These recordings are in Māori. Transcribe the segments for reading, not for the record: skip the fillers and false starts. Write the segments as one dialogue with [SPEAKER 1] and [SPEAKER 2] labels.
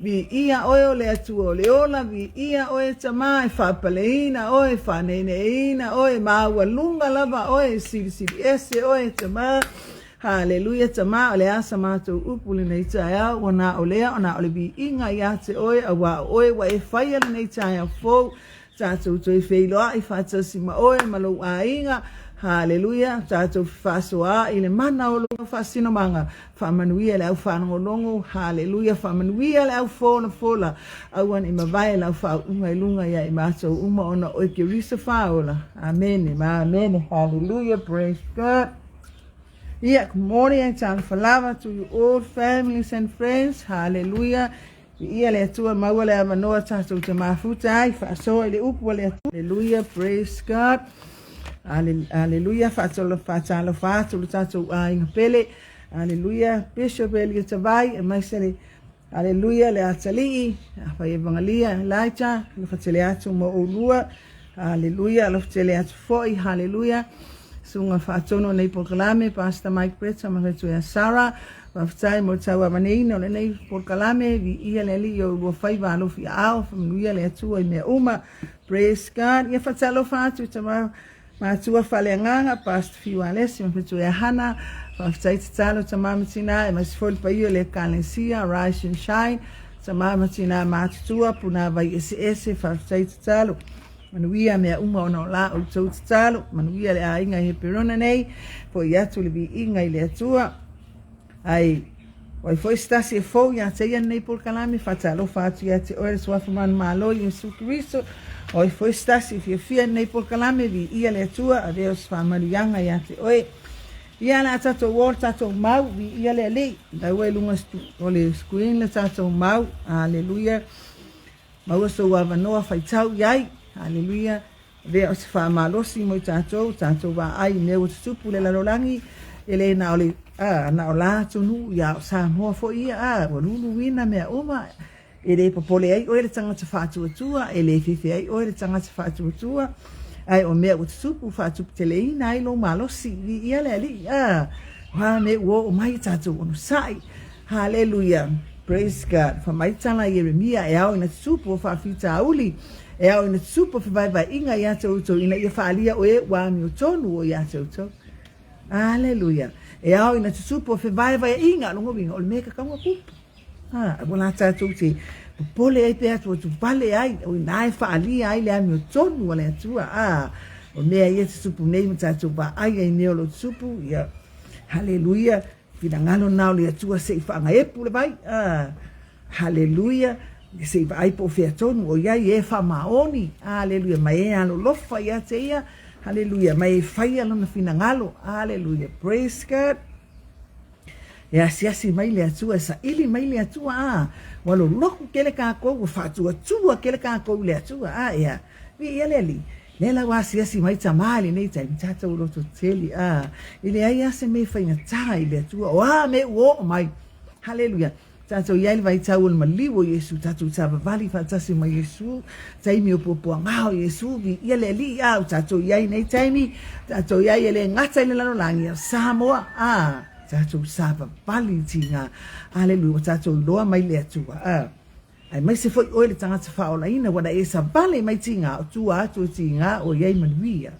[SPEAKER 1] vi ia oe o le atua o le ola, vi ia oe tama e whapaleina oe, whaneneina oe, maua lunga lava oe, siri ese oe tama, haleluia tama o le asa mātou upuli nei tai au, wana o lea, ona o le vi inga ia te oe, a wa oe wa e whaia le nei tai au fōu, tātou toi wheiloa i whātasi ma oe, malo a inga, haleluia, tātou whāsoa i le mana o longa whāsino manga, whamanuia le au whanongolongo, haleluia, whamanuia le au fōna fōla, auan i mawai le au whau unga i lunga ia i mātou uma ona oe ke risa whaola, amen, amen, hallelujah, praise God. Yeah, good morning and time for lava to you all families and friends. Hallelujah. Ia le atua maua le amanoa tātou te mafuta ai. Whaasoa le upu le atua. Hallelujah. Praise God. Hallelujah. Whaatolo whaatolo tātou a inga pele. Hallelujah. Bishop Elia Tavai. E maisele. Hallelujah. Le atalii. Whai evangalia. Laita. Le whatele atu mo ulua. Hallelujah. Le whatele atu foi. Hallelujah. Sunga whaatono nei Porkalame, Pastor Mike Brett, amaretu e Sarah, whaftai mo taua maneina o le nei Porkalame, vi ia le li o ua whai walofi ao, whamanuia le atua i mea uma, praise God, ia whatalo whaatu tama mātua whaleanganga, Pastor Fiwalesi, amaretu e Hana, whaftai tatalo tama matina, e masifoli pa iyo le Kalensia, Rise and Shine, tama matina mātutua, puna vai ese, whaftai tatalo. Manuia mea uma ona o la o tau tatalo, manuia le a inga he perona nei, po i atu le vi inga i le atua. Ai, wai foi stasi e fau ia te ia nei Porkalame, whatalo whatu ia te oere swafaman malo i Yesu Christo, oi foi stasi fia nei Porkalame, vi ia le atua, a Deus whamarianga ia te oe. Ia na tato wor tato mau, vi ia le alei, da ue lunga o le skuin le tato mau, aleluia. Maua so wavanoa whaitau iai, hallelujah. Vea o se whaamalosi mo i tātou wā ai neo te tupu le lalolangi, ele na ole, na o la tonu, ia o sa moa fo ia, walulu wina mea uma, ele papole ai, oe le tangata whātuatua, ele fifi ai, oe le tangata whātuatua, ai o mea o te tupu, whātupu te leina, ai lo malosi, ia le ali, wha me ua o mai tātou onu sai, hallelujah, praise God, whamaitana Jeremia e au ina te tupu o whawhita auli, e au ina tupa vai inga ia te uto ina ia whaalia o e wami o tonu o ia te uto. Aleluia. E au ina tupa vai inga longo winga o le meka kaunga pupu. Wala tātou te pole ai pe atu vale ai o ina e whaalia ai le ami o tonu o le atua. O mea ia te tupu nei ma tātou va ai ai neo lo tupu. Ia. Haleluia. Fina ngalo nao le atua se i whaanga epu le vai. Haleluia. Se vai po fea tonu o ia e fa maoni, aleluia, mai e alo lofa ia te ia, aleluia, mai e fai alo na fina ngalo, aleluia, praise God. E asi mai le atua, sa ili mai le atua, walo loku kele kākou, whatua tua kele kākou le atua, ia, vi ia le li, lela wa asi mai tamali nei tai, tata ulo to teli, ili ai ase me fai na tai le atua, o me uo mai, haleluia. Tātou iai vai tau o maliwo Yesu, tātou tāwa vali whatasi ma Yesu, taimi o popua ngao Yesu, vi ia le li au, tātou iai nei taimi, tātou iai ele ngata ile lanolangi, Samoa, tātou sāwa vali tinga, aleluia, tātou loa mai le atua, ai mai se foi oile tangata whaola ina, wana e sa vale mai tinga, o tua atu tinga, o iai manuia,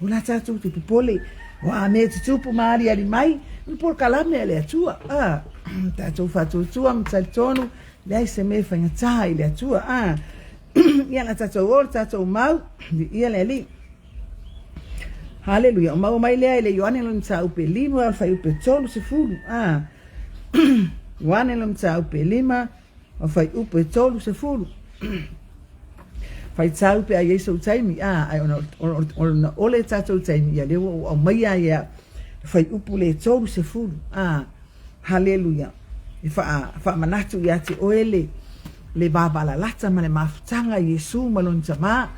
[SPEAKER 1] ula tātou te popole, wa me te tupu maari ali mai, un Porkalame le atua, tātou whātuatua mtali tonu, lei se me whaingatai le atua, ia na tātou ora, tātou mau, ia le li. Haleluia, o mau mai lea ele Ioane lo mta upe lima, al whai upe tolu se fulu, Ioane lo mta upe lima, al whai upe tolu se fulu. Whai tā upe a Yesu taimi, ai ona ole tātou taimi, ia leo o mai a ia, whai upu le tolu se fulu, haleluia. E wha manatu ia te oele le babala lata ma le mafutanga Yesu malon tama.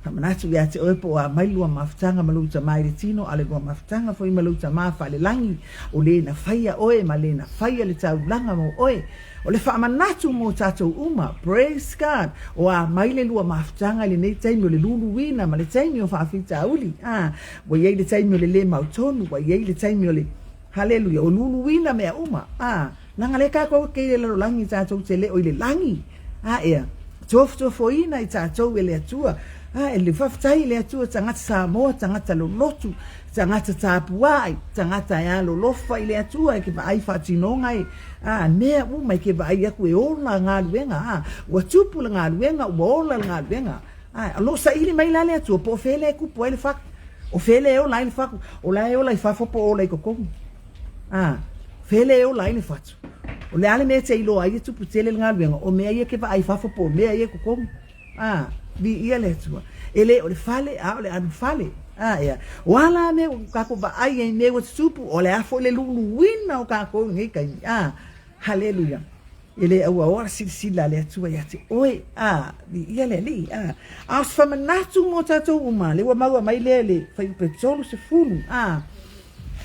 [SPEAKER 1] Wha manatu ia te oepo a mailua mafutanga malu tama i le tino ale lua mafutanga foi malu tama wha le langi o le na whaia oe ma le na whaia le tau langa mo oe. O le wha manatu mo tātou uma, praise God. O a maile lua mafutanga le nei taimi o le lulu wina ma le taimi o whaafita uli. Wa iei le taimi o le mautonu, wa iei le taimi o le haleluia, o lulu wina mea uma, Nanga le kako ke le langi tātou te le o le langi. Ea, tofo ina I tātou le atua. Le whaftai le atua tangata Samoa, tangata lolotu, tangata tāpuai, tangata ea lolofa I le atua, ke va ai whatinonga mea uma ke va ai aku ola ngā ruenga, ua tupu ngā ruenga, ua ola ngā ruenga. Alo sa ili mai la le atua, po whele kupu ai le whaku, o whele o lai le whaku, o lai o lai whafopo o lai kokongu. Whele o lai le whatu. O le ale mea te ilo ai tupu tele ngā ruenga, o mea ia ke va ai whafopo, mea ia kokongu. Vi ia le tua. Ele o le fale, o le anu fale. Ea. Wala me kako ba ai e me o tupu o le afo le lulu wina o kako ngai kai. Hallelujah. Ele au ora sila le tua ia te oe. Vi ia le li. As fa manatu mo tatou uma le wa maua mai le fai petolo se fulu.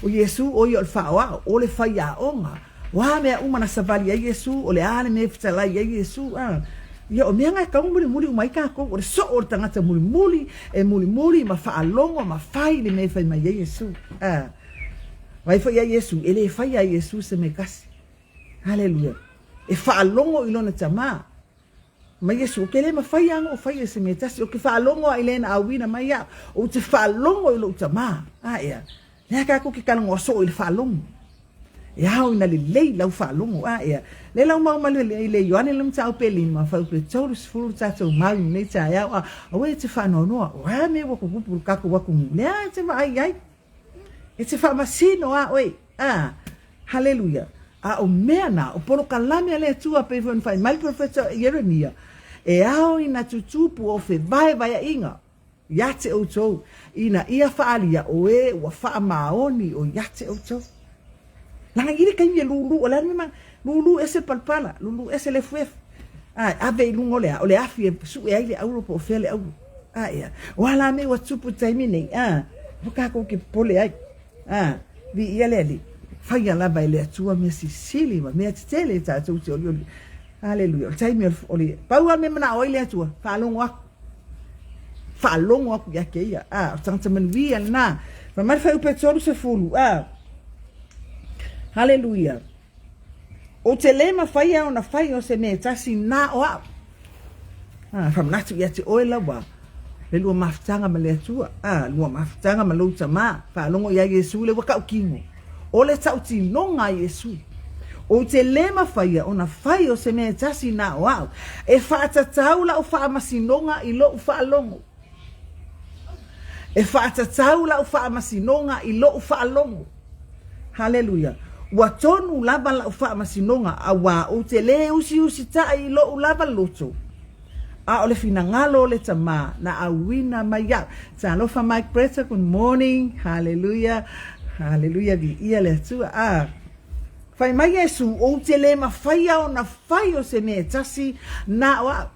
[SPEAKER 1] O Yesu o yo fa o le fai a onga. Wa me uma na savali ia Yesu o le ale me fitala ia Yesu. Ia o mea ngai kaunga muli umai kako, o le so o le tangata muli ma whaalongo, ma whai le mei whai mai ia Yesu. Vai whai ia Yesu, ele e whai ia Yesu se me kasi. Hallelujah. E whaalongo ilona tama. Ma Yesu, o ke le ma whai anga o whai se me tasi, o ke whaalongo a ilena awina mai ia, o te whaalongo ilo tama. Ea. Lea kako ke kalango o so o le whaalongo. E hao ina le lei lau whaalongo, ea. Le lau mau malu le yoane lam tau pelin ma whau pe tolu sifuru tatou mau nei ta iau a we te whanonoa oa me wako kupuru kako wako lea te wa ai e te whamasino oe hallelujah o mea na o poro kalame le tua pe whan whai mai profeta Jeremia e ao ina tutupu o fe vai a inga yate o tau ina ia whaalia oe ua wha maoni o yate o tau langa iri kai lulu o lani ma lulu ese palpala lulu ese le fuef ave lungo le o le afi su e ai le auro po fele au ia wala me wa tupu taimi nei buka ko ke pole ai vi ia le fai ala vai le tua me sisili ma me tele ta tu te oli haleluya taimi o le paua me mana o le tua falongo aku ya ke ia tanta manvia na ma mai fai o petolo se fulu hallelujah. O te lema whai au na whai o se me tasi nā o au. Whamnatu ia te oe lawa. Le lua mafutanga ma le atua. Lua mafutanga ma louta mā. Whalongo ia Yesu le waka o kingo. O le tauti nonga Yesu. O te lema whai o na whai o se me tasi nā o au. E whaatatau la o whaamasinonga I lo o whaalongo. E whaatatau la o whaamasinonga I lo o whaalongo. Hallelujah. Wa tonu lava la ufa masinonga awa o te le usi tai lo lava loto o le fina ngalo le tama na awina maya sa lo fa Mike Preta good morning hallelujah di ia le tua fai mai Yesu o te le ma fai o na fai o se me tasi na wa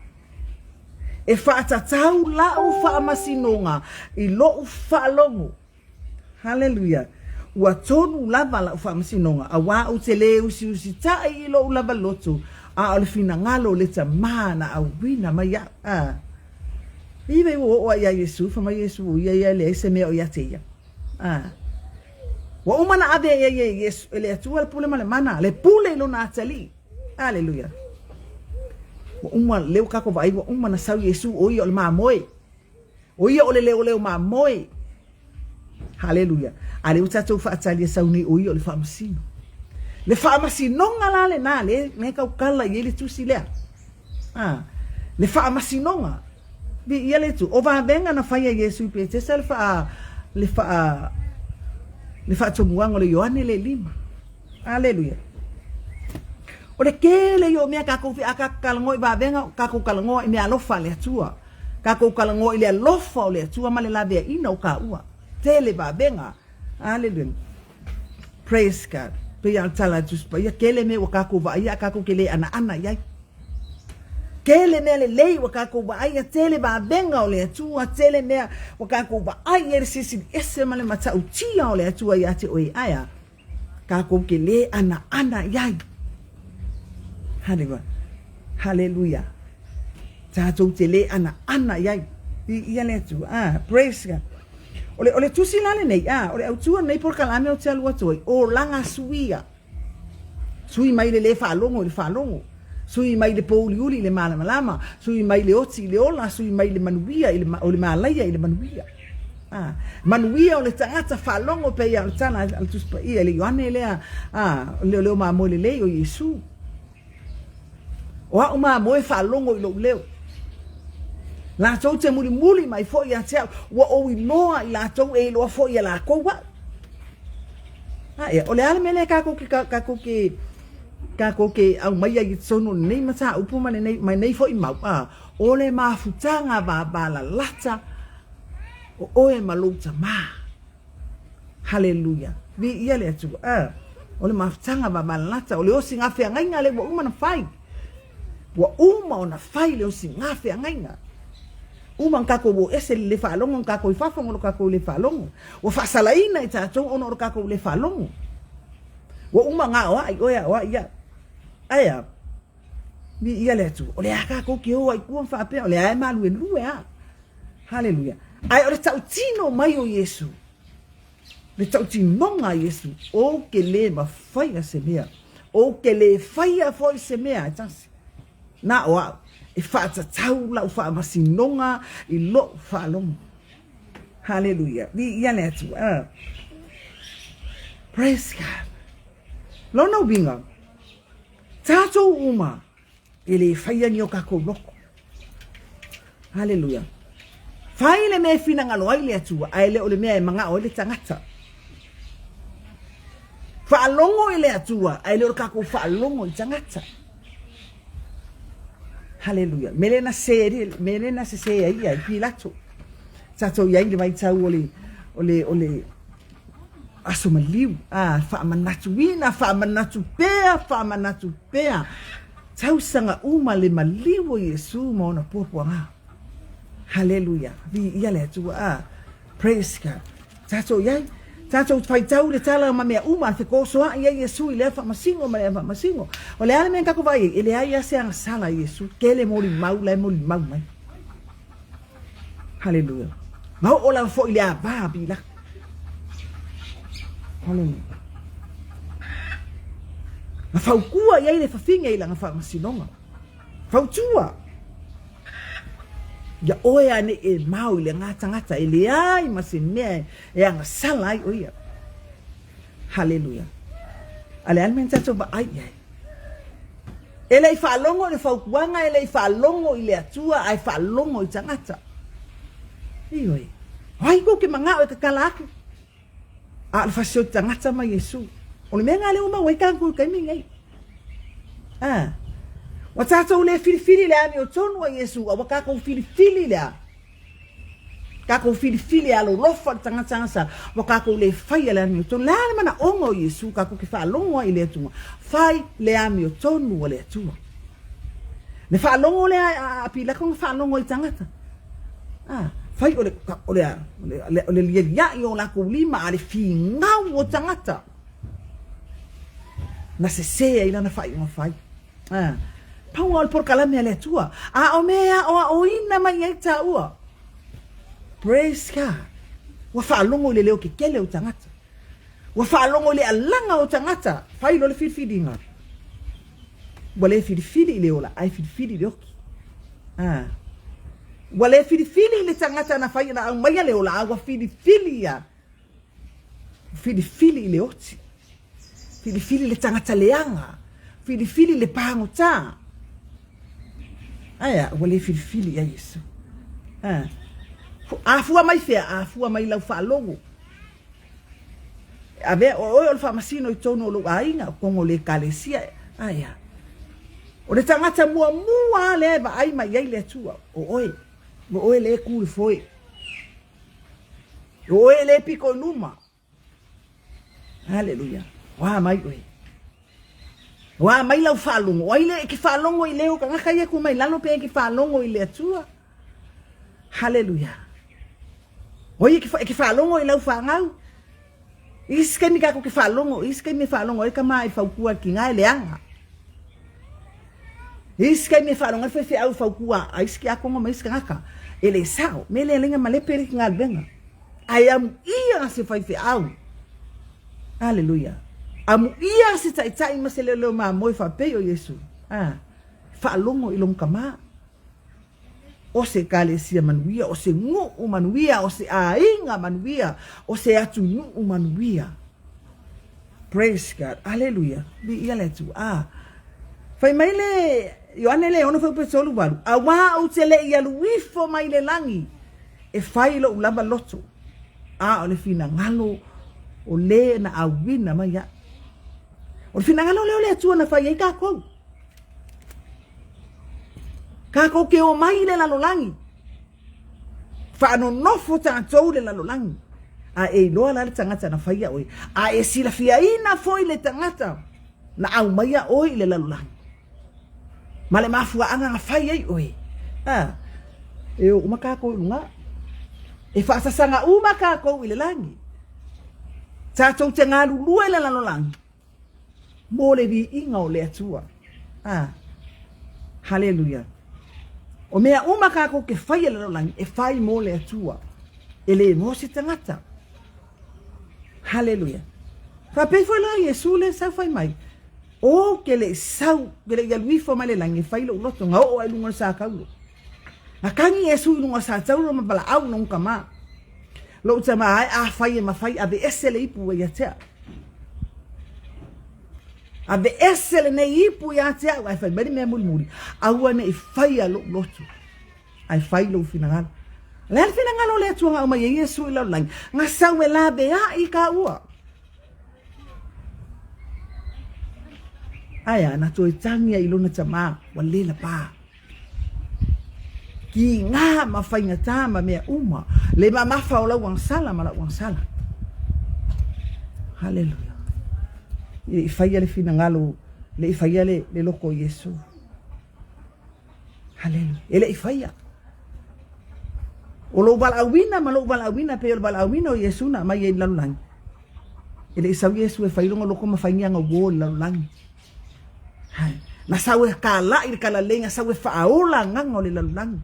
[SPEAKER 1] e fa tatau la ufa masinonga I lo ufa longo hallelujah Ua tonu lava la ufa masinonga. A wa o te le usi tai ilo lava loto. O le fina ngalo le ta mana a wina mai ya. Iwe o ia Yesu, fama Yesu o ia le se me o ia te ia. Wa umana ave ia Yesu, ele atua le pule ma le mana, le pule ilo na atali. Aleluia. Wa uma leo kako vai, wa umana sau Yesu o ia o le mamoe. O ia o le leo mamoe. Hallelujah. Ale utatou whaatalia sauni oi o le whaamasino. Le whaamasinonga la le nā, le kaukala I ele tusi lea. Le whaamasinonga. Bi ia le tu. O vabenga na whaia Yesu pe te sa le whaatomuanga le Ioane le 5. Hallelujah. O le kele yo mea kako fi aka kalangoi vabenga, kako kalangoi mea alofa le atua. Kako kalangoi le alofa o le atua ma le lavea ina o ka ua. Tele vabenga. Hallelujah. Praise God. Pe ya tala just pa ya kele me wakako va ya kako kele ana ya. Kele me le wakako va ya tele ba benga ole tu tele me wakako va ya sisi ese male mata utia ole tu ya te oi aya. Kako kele ana ya. Hallelujah. Hallelujah. Tato tele ana ya. Ya le tu. Praise God. Ole tusi lale nei ole autua nei por kalame o te alua toi Olaga Suia Sui mai le whalongo, le whalongo. Sui mai le pōli uli, le malama. Sui mai le oti, le ola. Sui mai le manuia, o le malaia, le manuia. Manuia o le tangata whalongo pe ia o le tana al tuspa ia, le yoane lea, leo mamo le leo Yesu. O hau mamo e whalongo i lo leo. La tau te muli mai fo ia tea, wa o i loa i la tau e loa fo ia la koua. O le ale mele kako ke au mai ai sono nei mata upu mai nei fo i mau. O le mafutanga ba la lata, o oe maluta ma. Hallelujah. Vi ia le atu. O le mafutanga ba la lata, o le osi ngafe ngainga le wa uma na fai. Wa uma o na fai le osi ngafe ngainga. Uma kako wo ese le falongo kako I fafongo kako le falongo. O fasalaina I tatou ono kako le falongo. Wo uma nga wa oya ia. Aya. Ni ia le tu. O le kako ki o ai ku fa pe o le ai malu en rue a. Hallelujah. Ai o le tautino mai o Yesu. Le tautino nga Yesu. O ke le ma faia se mea. O ke le faia foi se mea tasi. Na o e fata tau la ufa masinonga I lo falong. Hallelujah. Di ia le tu. Praise God. Lo no binga. Tato uma ele faia ni o kako loko. Hallelujah. Fai le me fina ngalo ai le tu ai le o le me e manga o le tangata. Fa longo ile atua ai le o kako fa longo I tangata. Hallelujah. Melena se ia I pilato. Tato ia le mai tau ole asomaliu. Fa manatu pea. Tau sanga uma le maliu o Yesu mo na popo nga. Hallelujah. Vi ia le tu praise God. Tato fai tau le tala ma mea uma te kosoa ia Yesu I le fa masingo ma le fa masingo. O le ale men kako vai ele ai ia se ang sala Yesu ke le moli mau mai. Hallelujah. Mau ola fo ile aba bila. Hallelujah. Na fau kua ia le fa finga ila nga fa masinonga. Fau tua. Ya oia ne e mau le ngata ele ai masinea e anga sala ai oia. Hallelujah. Ale almen tato ba ai ai. Ele I falongo le faukuanga ele I falongo I le atua ai falongo I tangata. Ioi. Ai ko ke manga o te kalaki. Al fasio tangata ma Yesu. O le menga le uma wai kanku kai mingai. Wa tatou le filifili le ami o tonu a Yesu a wakako filifili le a. Kako filifili alo lofa tangata wakako le fai le ami o tonu. Le ale mana ongo o Yesu kako ki whaalongo I le atua. Fai le ami o tonu o le atua. Le whaalongo le a pilakong whaalongo I tangata. Fai o le lia I o lako lima a le fi ngau o tangata. Na se sea I lana fai o fai. Pau al por kalame le tua. O mea o ina mai ai ta ua. Praise God. Wa whaalongo le leo ke kele o tangata. Wa whaalongo le alanga o tangata. Fai lo le filifili nga. Wa le filifili le ola. Ai filifili le oki. Wa le filifili le tangata na fai na maya le ola. Wa filifili ya. Filifili le oti. Filifili le tangata leanga. Filifili le pango ta. Aya, wale filifili ya Yesu. Afua mai fea, afua mai lau whaalongo. Ave, o fa masino I tono lo ainga, kongo le kalesia. Aya. O le tangata mua le ba ai mai ai le tua. O oe le kuri foi. O oe le piko numa. Hallelujah. Wa mai oe. Wa mai lau whalongo. Wa ile ki whalongo I leo. Kanga kaya ku mai lalo pe ki whalongo I le atua. Hallelujah. Oi ki whalongo I lau whangau. Iske mi kako ki whalongo. Iske mi whalongo. Eka mai whaukua ki ngai leanga. Iske mi whalongo. Fefe au whaukua. Iske ako ngoma iske ngaka. Ele sao. Mele lenga malepere ki ngai benga. I am ia se whaife au. Hallelujah. Amu ia se tai ma se leo ma moi fa pe o Yesu. Fa longo ilong kama. O se kalesia manuia, o se ngu manuia, o se ainga manuia, o se atu nu manuia. Praise God. Hallelujah. Bi ia le tu. Fai mai le Ioane le ono fa pe solu walu. Awa o te le ia luifo mai le langi. E fai lo ulaba loto. O le fina ngalo o le na awina mai ya. O le fina ngalo le atua na fai ai kako. Kako ke o mai le lalolangi. Fa no nofo tātou le lalolangi. E loa la le tangata na fai ya oi. E sila fia ina foi le tangata. Na au mai ya oi le lalolangi. Male mafua anga fai ai oi. E o makako lunga. E whaasasanga makako i le langi. Tātou te ngā lulua le lalolangi. Mō le vi inga o le atua. Hallelujah. O mea makako ke fai le lalolangi e fai mō le atua. E le mō se tangata. Hallelujah. Whapei foi la Yesu le sau fai mai. O ke le sau, ke le galuifo mai le langi fai lo uloto nga o ai lunga sa kaulo. Na kangi Yesu lunga sa tauro ma bala au nong kama. Lo utama ai fai e mafai a be ese le ipu ya tea. A be ese le ne ipu ya tea. Ai fai bari mea mulmuri. Aua ne i fai a lo uloto. Ai fai lo finangalo. Le al finangalo le atua nga umai Yesu ila langi. Nga sau e la be a i ka ua. Aya na toi tangia ilona tama walela pa. Ki nga mafainga tama mea uma. Le mafa ola wangsala mala wangsala. Hallelujah. I faia le finangalo. Le faia le loko Yesu. Hallelujah. Ele i faia. O lo balawina ma lo balawina pe o balawina o Yesu na mai e lalulangi. Ele i sau Yesu e failonga loko mafainga nga wo lalulangi. Na sawe kala i kala lenga sawe faaola nganga le lalulangi.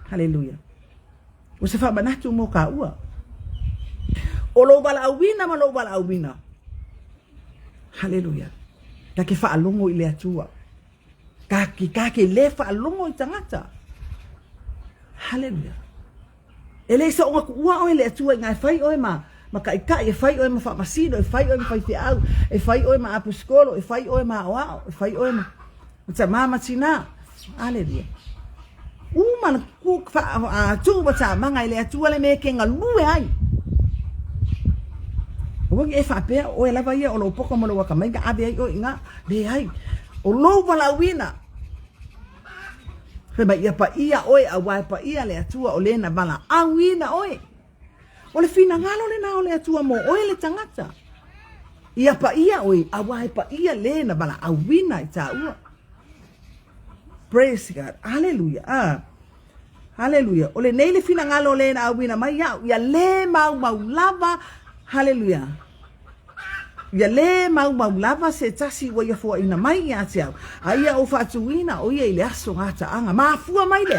[SPEAKER 1] Hallelujah. O se fa banatu mo ka ua. O lo bala awina ma lo bala awina. Hallelujah. Ka ke fa alongo i le atua. Ka ke le fa alongo i tangata. Hallelujah. Ele sa o ua o le atua ngai fai o ma kai e fai o ma fa masino e fai o ma fai te au e fai o ma apostolo e fai o ma wao e fai o ma tsa mama tina. Hallelujah. Man ku fa tu ba sa manga ile atua le me ke ngalue ai. O e fa pe o la vai o lo poko mo lo ka mai ga ave ai o inga de ai. O lo bala wina. Fe ba ia pa ia oi a wa pa ia le atua o le na bala a wina oi. O le fina ngalo le na o le atua mo oi le tangata. Ia pa ia oi a wa pa ia le na bala a wina i ta ua. Praise God. Hallelujah. Hallelujah. Ole nei le fina ngalo le na awina mai ya le mau lava. Hallelujah. Ya le mau lava se tasi wa ya fo ina mai ya tia. Aia o fatuina o ye le aso ngata anga mafua mai le.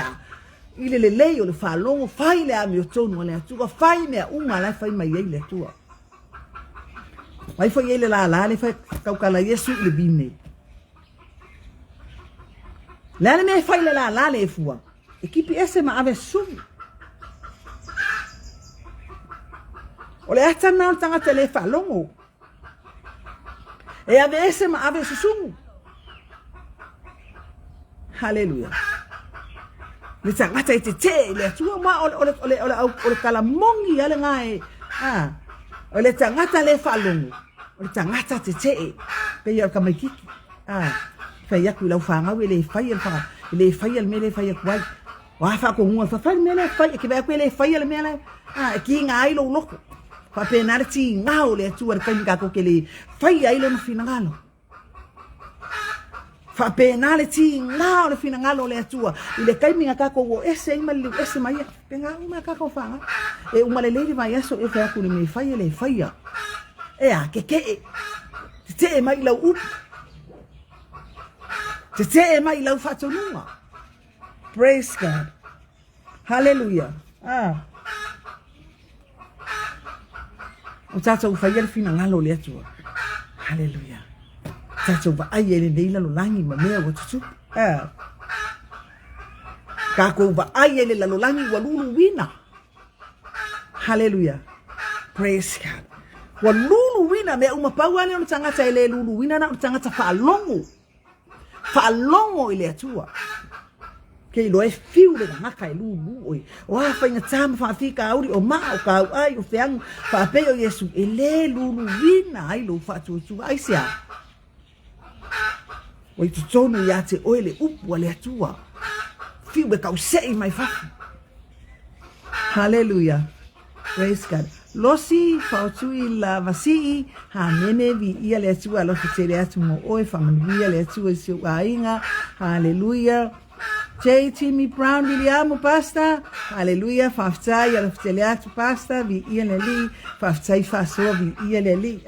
[SPEAKER 1] Ile le o le fa longo fai le ami o tonu le tua fai me uma la fai mai le tua. Mai fo ye le la le fai kaukala Yesu le bine. Le me fai le la le fua. Ekipi ese ma ave sum. Ole ata na tanga tele fa longo. E ave ese ma ave sum. Hallelujah. Le tanga te le tua ma ole kala mongi ale ngai. Ole tanga tele fa longo. Ole tanga te pe yo ka mai kiki. Fa ya ku la fa nga we le fa ya fa le fa ya me le fa ya kwai. Wa fa ko ngua fa me le fa ke ba ko le fa ya me le ki nga ai lo loko fa penalty nga o le tu ar ka ko ke le fa ya i lo no finangalo fa penalty nga o le finangalo le tu le kai minga ka ko wo ese i mal ese mai penga uma ka ko fa e uma le le vai eso e fa ko le fa ya le fa ya ke te mai la up te mai la fa tonua. Praise God. Hallelujah. O tata u fai al fina ngalo le atua. Hallelujah. Tato va ai ele nei la lolangi ma mea wa tutu. Kako va ai ele la lolangi wa lulu wina. Hallelujah. Praise God. Wa lulu wina me uma pauane o tangata ele lulu wina na o tangata fa'alongo. Fa'alongo ile atua. Ke lo e fiu le ngaka lulu oi. Wa fa inga tama fa fika auri o ma o ka ai o feang fa pe o Yesu ele lulu wina ai lo fa tu ai sia. Oi tu tonu ya te oile upu le atua. Fiu be kau sei mai fa. Hallelujah. Praise God. Losi fautui la vasi ha mene vi ia le atua lo fitere atu mo oi fa manvia le atua si ainga. Hallelujah. J. Timmy Brown William pasta. Hallelujah. Faftai lo fitere atu pasta vi ia le li. Faftai fa so vi ia le li.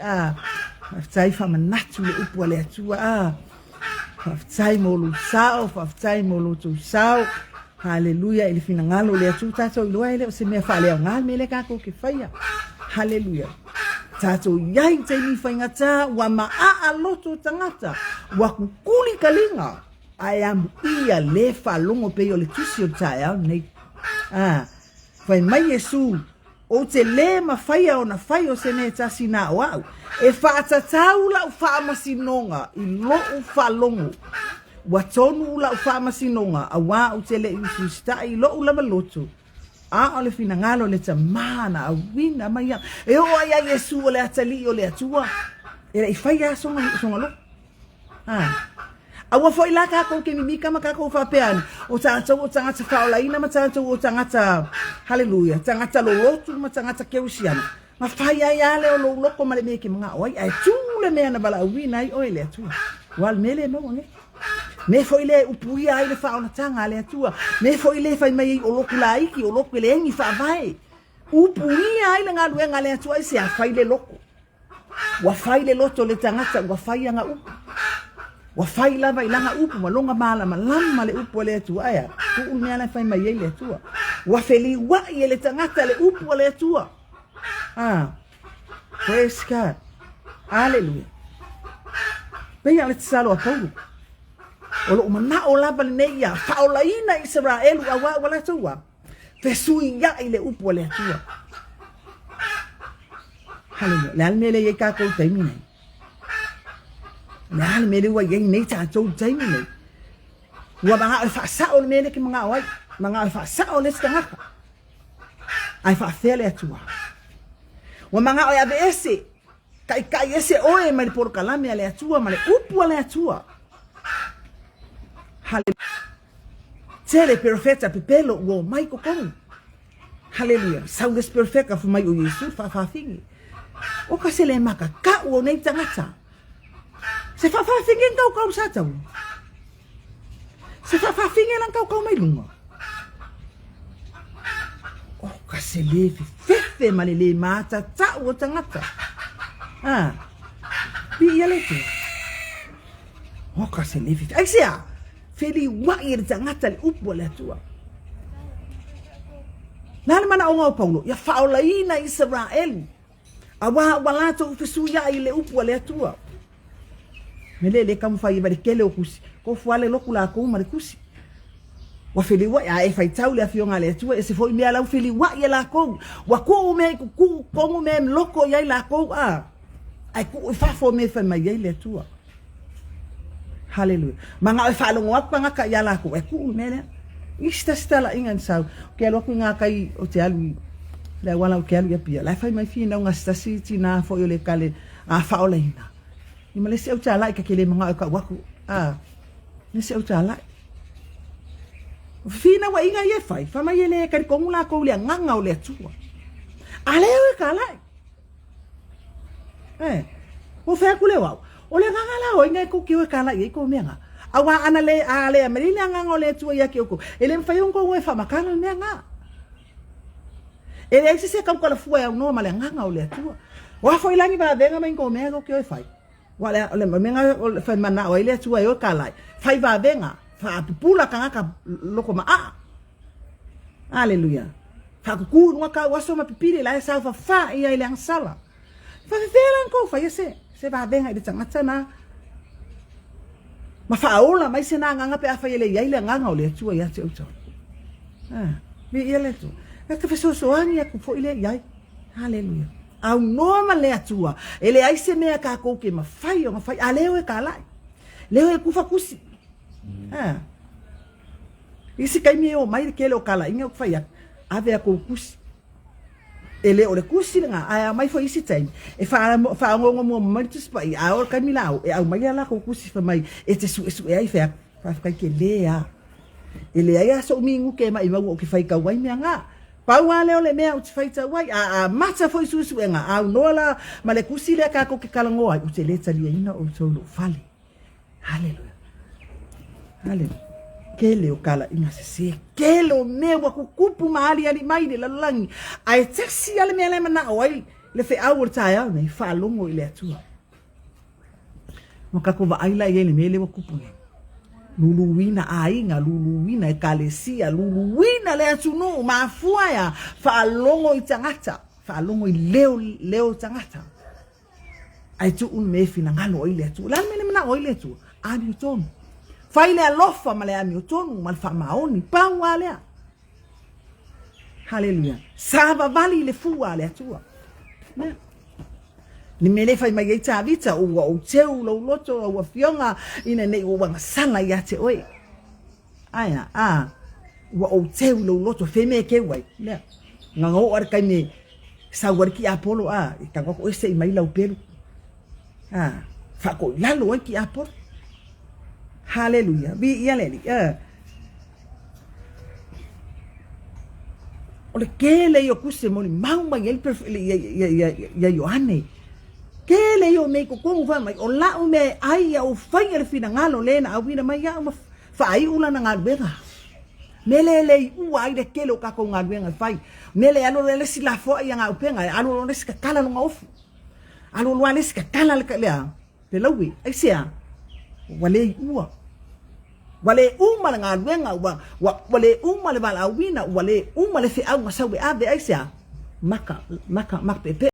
[SPEAKER 1] Faftai fa manatu le upu le atua. Faftai mo lu sao, faftai mo lu tu sao. Hallelujah, ele fina ngalo le atu tato ilua ele se me fa le ngal me le ka ko ke faia. Hallelujah. Tato yai te ni fa ngata wa maa loto tangata wa kuli kalinga. I am ia le fa longo pe yo le tusi o taia nei. Fa mai Yesu o te le ma faia ona faio se ne tasi na wa. E fa tataula u fa masinonga i lo u fa longo. Watonu la ufa masinonga awa utele ususta i lo ula maloto a ole fina ngalo le tamana a wina maya e o ya Yesu ole atali ole atua e fai songa lo awa foi la ka ko ke mimika maka ko fa pean o tanga faula ina mata o tanga hallelujah tanga lo lotu mata ke usiana ma fai ya le lo loko male me ke mga oi ai tu le me na bala wina i ole atua wal mele no ne me foi le upuia ai le fauna tanga le atua me foi le fai mai o loku la iki o loku le ngi fa vai upuia ai le ngalu ngale atua se a fai le loko wa fai le loto le tangata wa fai anga upu wa fai lava ilanga upu malonga mala malama le upu le atua aya ku me la fai mai le atua wa feli wa le tangata le upu le atua praise God hallelujah bea le tsalo a Paulo Olo mana ola bal neia faola ina Israel wa wala tua fesui ya ile upo le tua hallelujah la mele ye ka ko taimine la mele wa ye nei ta to taimine wa ba fa sa o mele ki manga fa sa o le stanga ai fa fele tua wa manga o ya ese kai ese o e mal por kalame le tua male upo le tua hallelujah. Tele perfecta pepelo wo mai ko komu. Hallelujah. Saudes perfecta fu mai o Yesu fa fingi. O ka sele maka ka o nei tangata. Se fa fingi kau sa tau. Se fa fingi lang kau mai lunga. O ka sele fefe malele mata ta o tangata. Bi yale tu. O ka sele fefe. Ai sia. Feli wair tangata le upo le atua. Nana mana o Paulo, ya faola ina Israel. Awa walato fesuya ile upo le atua. Mele kamu fai ba kele o kusi. Ko fuale lokula ko ma kusi. Wa feli wa ya e fai taule a fionga le atua e se foi mea la feli wa ya la ko. Wa ko me ku ko me loko ya la ko ai ku fa fo me fa mai le atua. Hallelujah. Mga falong wak pa nga kayala ko. Ku mele. Ista ingan sao. Kaya lo ko nga kay o te alu. La wala o kaya ya pia. La fai mai fina nga stasi tina fo yo le kale fa ola ina. Ni male se o tala ka kele mga ka waku. Ni se o tala. Fina wa inga ye fai. Fa mai le ka ko mula ko le nganga o le tua. Ale o kala. O fa ku le wa. Ole ngala o inga ko kiwe kala ye ko menga awa anale ale amerina nganga ole tu ya kioko ele mfayo ko we fa makala menga ele se kam ko la fuwa no male nganga ole tu wa fo ilangi ba venga men ko menga ko fai wala ole menga fa mana o ele tu yo kala fai ba venga fa pula kanga loko ma haleluya fa ku no ka waso ma pipiri la sa fa ia ile ang sala fa velan ko fa yese Se va venga de tangata na. Ma faola mai se na nganga pe afa ile yaile nganga ole tua ya te uto. Vi ile tu. E ka feso soani ku fo ile yai. Hallelujah. Au noma le atua. Ele ai se mea ka ko ke ma fai aleo e ka lai. Leo e kufa kusi. Isi kai me o mai ke lo kala inga fai ya. Ave a ko kusi. Ele ole kusi nga ai mai fo isi time. E fa ngo mo mai tu spa a o kai milao e au mai ala ko kusi fa mai e te su e ai fa kai ke lea. Ele ai so mingu ke mai mau o ke fai ka wai me nga. Pau ale ole mea o te whaita wai, a mata foi susu e nga, au nola, ma le kusi le ka ko ke kalango ai, u te leta lia ina o tolo fale. Hallelujah. Hallelujah. Ke leo kala inga se ke lo mewa kukupu maali ali mai de lalangi, ai taxi ale mea le mana oai, le fe au o tae au nei, wha longo i le atua. Mo kako wa aila i ele mea le wa kupu ne. Luluwina ainga, luluwina e kalesia, luluwina le atunu, mafuaya, whaalongo i tangata, whaalongo i leo tangata. Ai tu un mefi na ngalo o ile atu, lan mene mena o ile atu, ami utonu. Whaile alofa ma le ami utonu, ma le whamaoni, pau alea. Hallelujah. Sava vali le fua le atua. Ni mele fai mai ta vita o teu lo loto o fionga ina nei o wanga sala ya te oi. Aya o teu lo loto fe me ke wai. Le. Nga ngo ar kai me sa warki apolo i ka ko ese mai lau pelu. Fa ko lalo ki apolo. Hallelujah. Bi ya le. Ole kele yo kuse mo mau mai el ya Yohane. Kele yo me ko kongu fa mai o la o me ai o fai le fina ngalo lena au vina mai ya ma fai ula na ngalbenga mele u ai de kele o ka ko ngalbenga fai mele alo le sila fo ya nga upenga alo le ska kala no ngofu alo lo le ska kala le pe lawi ai sia wale ua wale uma na ngalbenga wale uma le bala wina wale uma le fi au ma sawe ave ai sia maka pepe